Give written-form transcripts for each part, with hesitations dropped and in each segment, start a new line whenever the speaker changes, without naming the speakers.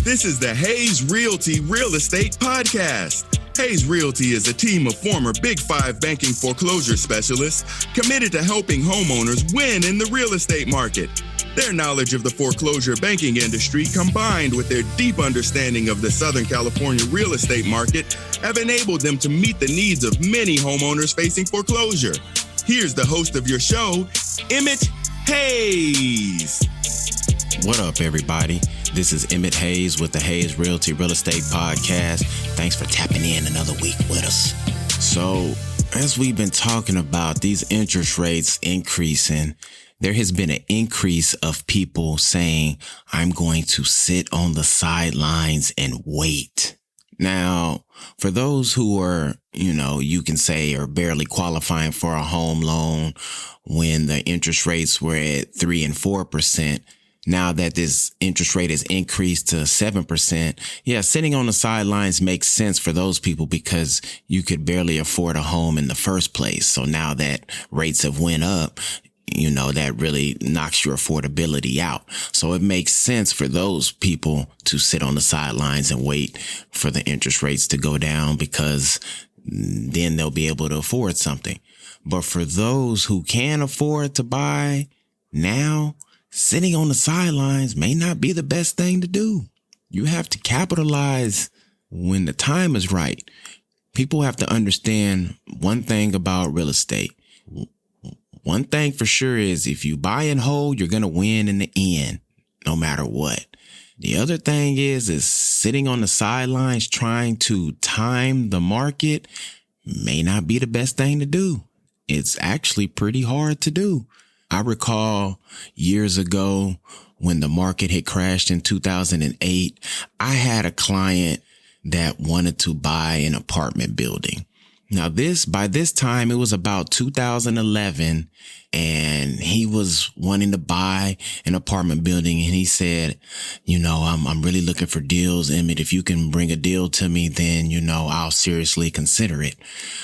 This is the Hayes Realty Real Estate Podcast. Hayes Realty is a team of former Big Five banking foreclosure specialists committed to helping homeowners win in the real estate market. Their knowledge of the foreclosure banking industry, combined with their deep understanding of the Southern California real estate market, have enabled them to meet the needs of many homeowners facing foreclosure. Here's the host of your show, Emmett Hayes.
What up, everybody? This is Emmett Hayes with the Hayes Realty Real Estate Podcast. Thanks for tapping in another week with us. So, as we've been talking about these interest rates increasing, there has been an increase of people saying, I'm going to sit on the sidelines and wait. Now, for those who are, you can say are barely qualifying for a home loan when the interest rates were at 3 and 4%, now that this interest rate has increased to 7%, sitting on the sidelines makes sense for those people because you could barely afford a home in the first place. So now that rates have went up, that really knocks your affordability out. So it makes sense for those people to sit on the sidelines and wait for the interest rates to go down because then they'll be able to afford something. But for those who can afford to buy now, sitting on the sidelines may not be the best thing to do. You have to capitalize when the time is right. People have to understand one thing about real estate. One thing for sure is if you buy and hold, you're going to win in the end, no matter what. The other thing is sitting on the sidelines trying to time the market may not be the best thing to do. It's actually pretty hard to do. I recall years ago when the market had crashed in 2008, I had a client that wanted to buy an apartment building. Now by this time, it was about 2011 and he was wanting to buy an apartment building. And he said, I'm really looking for deals. Emmett, if you can bring a deal to me, then, I'll seriously consider it.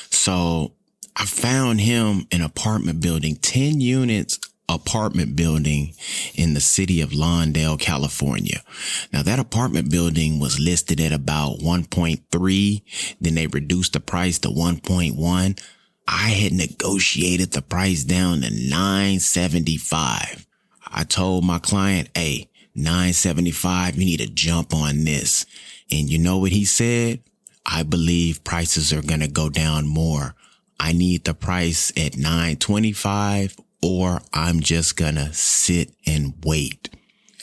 So I found him an apartment building, 10 units apartment building in the city of Lawndale, California. Now that apartment building was listed at about 1.3. Then they reduced the price to 1.1. I had negotiated the price down to $975. I told my client, hey, $975, you need to jump on this. And you know what he said? I believe prices are going to go down more. I need the price at $925 or I'm just gonna sit and wait.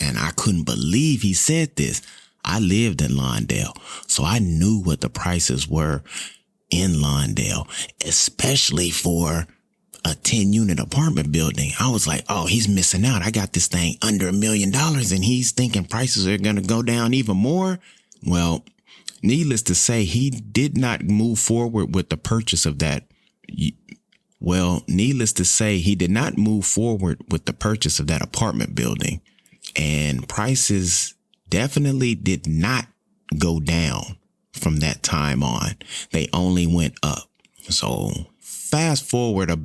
And I couldn't believe he said this. I lived in Lawndale, so I knew what the prices were in Lawndale, especially for a 10-unit apartment building. I was like, oh, he's missing out. I got this thing under $1 million and he's thinking prices are gonna go down even more. Well, needless to say, he did not move forward with the purchase of that. Needless to say, he did not move forward with the purchase of that apartment building, and prices definitely did not go down from that time on. They only went up. So fast forward it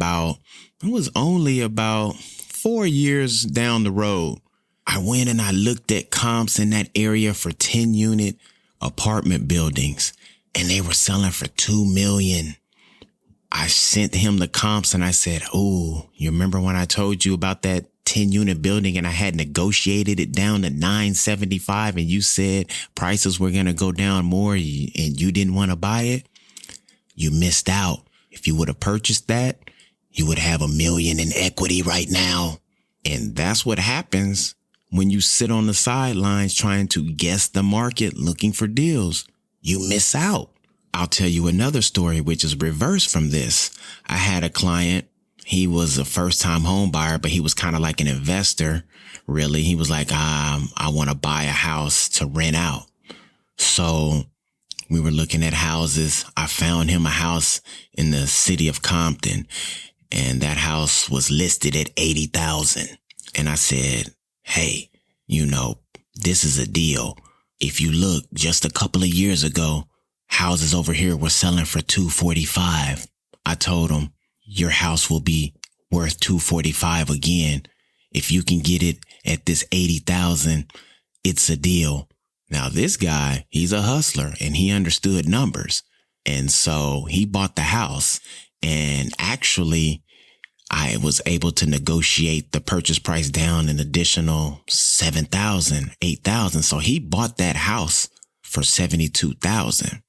was only about 4 years down the road. I went and I looked at comps in that area for 10-unit apartment buildings, and they were selling for $2 million. I sent him the comps and I said, oh, you remember when I told you about that 10-unit building and I had negotiated it down to $975 and you said prices were going to go down more and you didn't want to buy it? You missed out. If you would have purchased that, you would have $1 million in equity right now. And that's what happens when you sit on the sidelines trying to guess the market looking for deals. You miss out. I'll tell you another story, which is reverse from this. I had a client. He was a first-time home buyer, but he was kind of like an investor, really. He was like, I want to buy a house to rent out. So we were looking at houses. I found him a house in the city of Compton, and that house was listed at $80,000. And I said, hey, this is a deal. If you look just a couple of years ago, houses over here were selling for $245. I told him, your house will be worth $245 again. If you can get it at this $80,000, it's a deal. Now, this guy, he's a hustler and he understood numbers. And so he bought the house, and actually I was able to negotiate the purchase price down an additional $7,000, $8,000. So he bought that house for $72,000.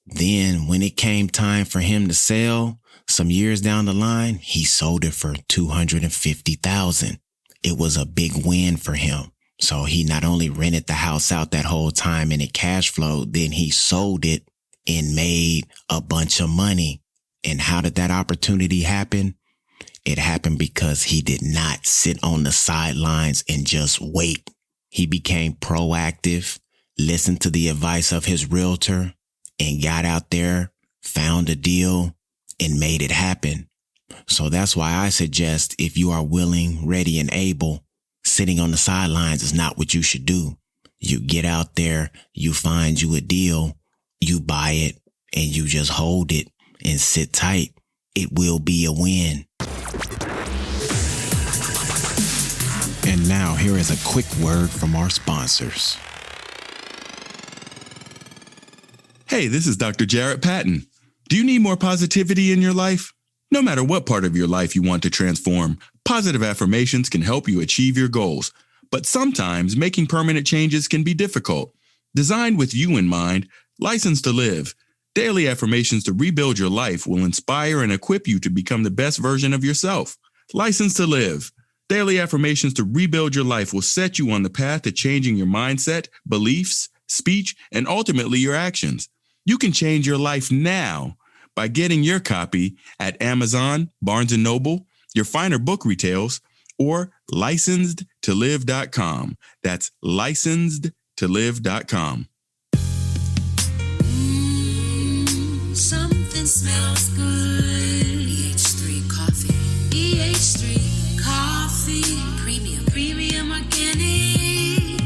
Then when it came time for him to sell some years down the line, he sold it for $250,000. It was a big win for him. So he not only rented the house out that whole time and it cash flowed, then he sold it and made a bunch of money. And how did that opportunity happen? It happened because he did not sit on the sidelines and just wait. He became proactive, listened to the advice of his realtor, and got out there, found a deal, and made it happen. So that's why I suggest, if you are willing, ready, and able, sitting on the sidelines is not what you should do. You get out there, you find you a deal, you buy it, and you just hold it and sit tight. It will be a win. And now here is a quick word from our sponsors.
Hey, this is Dr. Jarrett Patton. Do you need more positivity in your life? No matter what part of your life you want to transform, positive affirmations can help you achieve your goals. But sometimes making permanent changes can be difficult. Designed with you in mind, Licensed to Live. Daily affirmations to rebuild your life will inspire and equip you to become the best version of yourself. Licensed to Live. Daily affirmations to rebuild your life will set you on the path to changing your mindset, beliefs, speech, and ultimately your actions. You can change your life now by getting your copy at Amazon, Barnes & Noble, your finer book retails, or licensedtolive.com. That's licensedtolive.com.
Something smells good. EH3 coffee. EH3 coffee. Premium organic.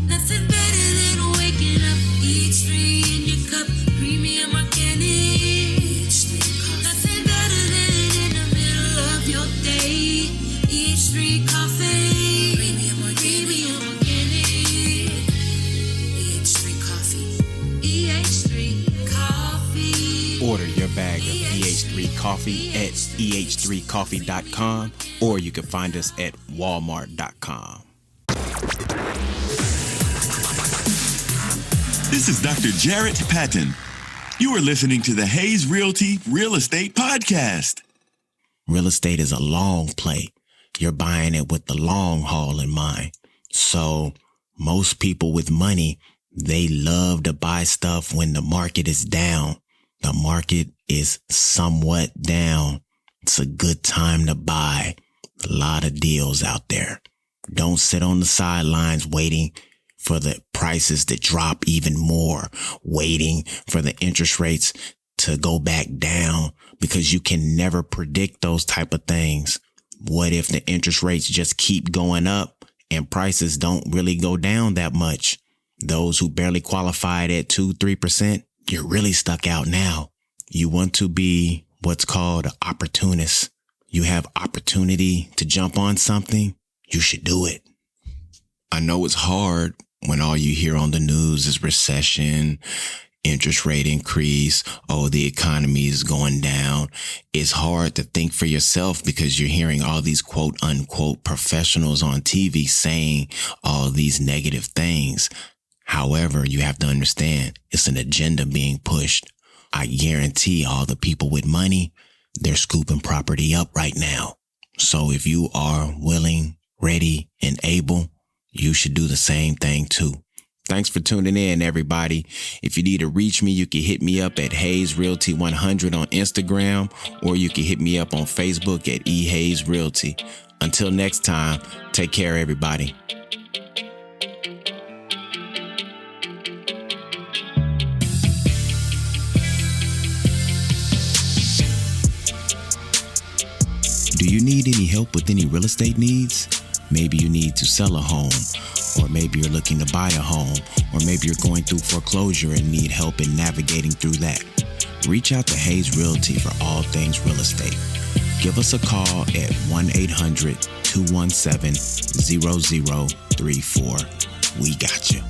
Nothing better than waking up. EH3 in your cup. Premium organic. EH3 coffee. Nothing better than in the middle of your day. EH3 coffee. Premium organic. EH3 coffee. EH3 coffee.
Order your bag of EH3 coffee at eh3coffee.com, or you can find us at walmart.com.
This is Dr. Jarrett Patton. You are listening to the Hayes Realty Real Estate Podcast.
Real estate is a long play. You're buying it with the long haul in mind. So most people with money, they love to buy stuff when the market is down. The market is somewhat down. It's a good time to buy. A lot of deals out there. Don't sit on the sidelines waiting for the prices to drop even more, waiting for the interest rates to go back down, because you can never predict those type of things. What if the interest rates just keep going up and prices don't really go down that much? Those who barely qualified at 2-3%, you're really stuck out now. You want to be what's called an opportunist. You have opportunity to jump on something, you should do it. I know it's hard when all you hear on the news is recession, interest rate increase, oh, the economy is going down. It's hard to think for yourself because you're hearing all these quote unquote professionals on TV saying all these negative things. However, you have to understand it's an agenda being pushed. I guarantee all the people with money, they're scooping property up right now. So if you are willing, ready, and able, you should do the same thing too. Thanks for tuning in, everybody. If you need to reach me, you can hit me up at Hayes Realty 100 on Instagram, or you can hit me up on Facebook at eHayes Realty. Until next time, take care, everybody. Do you need any help with any real estate needs? Maybe you need to sell a home, or maybe you're looking to buy a home, or maybe you're going through foreclosure and need help in navigating through that. Reach out to Hayes Realty for all things real estate. Give us a call at 1-800-217-0034. We got you.